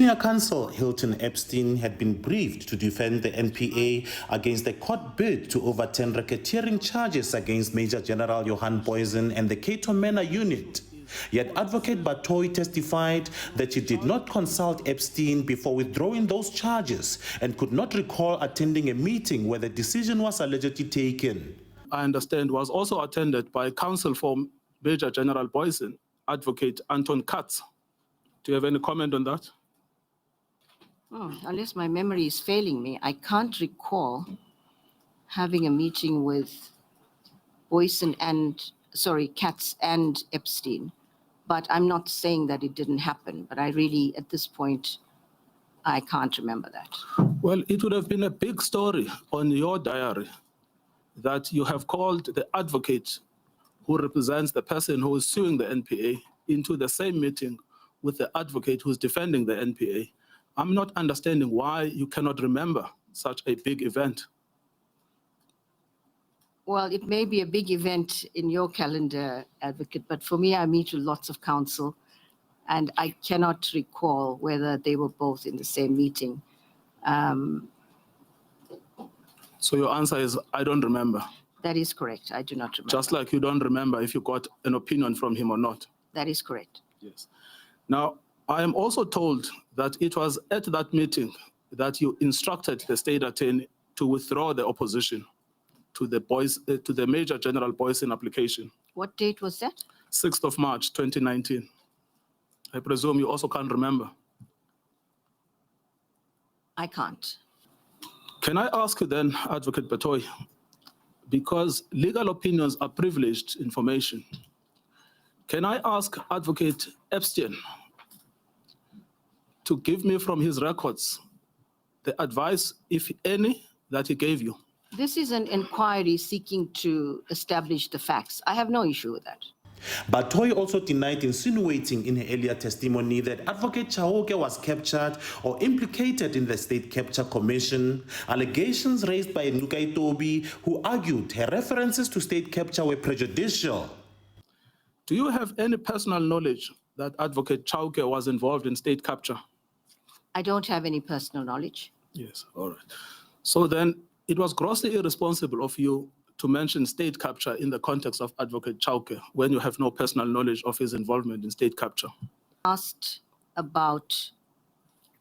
Senior Counsel Hilton Epstein had been briefed to defend the NPA against the court bid to overturn racketeering charges against Major General Johan Booysen and the Cato Manor Unit. Yet Advocate Batohi testified that she did not consult Epstein before withdrawing those charges and could not recall attending a meeting where the decision was allegedly taken. I understand was also attended by counsel for Major General Booysen, Advocate Anton Katz. Do you have any comment on that? Unless my memory is failing me, I can't recall having a meeting with Booysen Katz and Epstein. But I'm not saying that it didn't happen, but I really, at this point, I can't remember that. Well, it would have been a big story on your diary that you have called the advocate who represents the person who is suing the NPA into the same meeting with the advocate who's defending the NPA. I'm not understanding why you cannot remember such a big event. Well, it may be a big event in your calendar, Advocate, but for me, I meet with lots of counsel, and I cannot recall whether they were both in the same meeting. So your answer is, I don't remember. That is correct. I do not remember. Just like you don't remember if you got an opinion from him or not. That is correct. Yes. Now, I am also told that it was at that meeting that you instructed the state attorney to withdraw the opposition to the Major General Booysen application. What date was that? 6th of March, 2019. I presume you also can't remember. I can't. Can I ask you then, Advocate Batohi, because legal opinions are privileged information, can I ask Advocate Epstein to give me from his records the advice, if any, that he gave you? This is an inquiry seeking to establish the facts. I have no issue with that. Batohi also denied insinuating in her earlier testimony that Advocate Chauke was captured or implicated in the State Capture Commission, allegations raised by Ngcukaitobi, who argued her references to state capture were prejudicial. Do you have any personal knowledge that Advocate Chauke was involved in state capture? I don't have any personal knowledge. Yes, all right. So then it was grossly irresponsible of you to mention state capture in the context of Advocate Chauke when you have no personal knowledge of his involvement in state capture. Asked about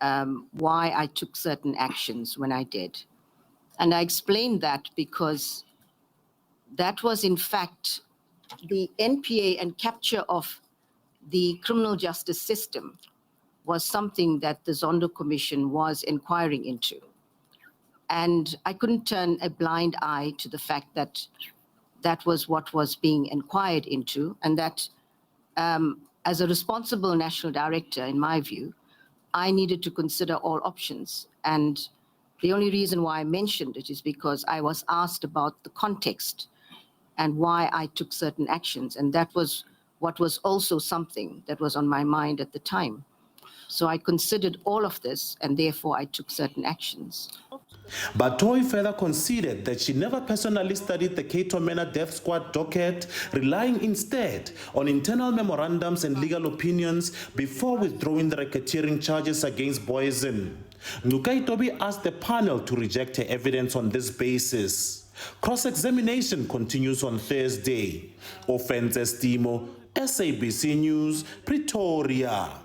why I took certain actions when I did. And I explained that because that was in fact the NPA and capture of the criminal justice system was something that the Zondo Commission was inquiring into. And I couldn't turn a blind eye to the fact that that was what was being inquired into, and that as a responsible national director, in my view, I needed to consider all options. And the only reason why I mentioned it is because I was asked about the context and why I took certain actions. And that was what was also something that was on my mind at the time. So I considered all of this, and therefore I took certain actions. Batohi further conceded that she never personally studied the Cato Manor Death Squad docket, relying instead on internal memorandums and legal opinions before withdrawing the racketeering charges against Booysen. Ngcukaitobi asked the panel to reject her evidence on this basis. Cross-examination continues on Thursday. Offense Estimo, SABC News, Pretoria.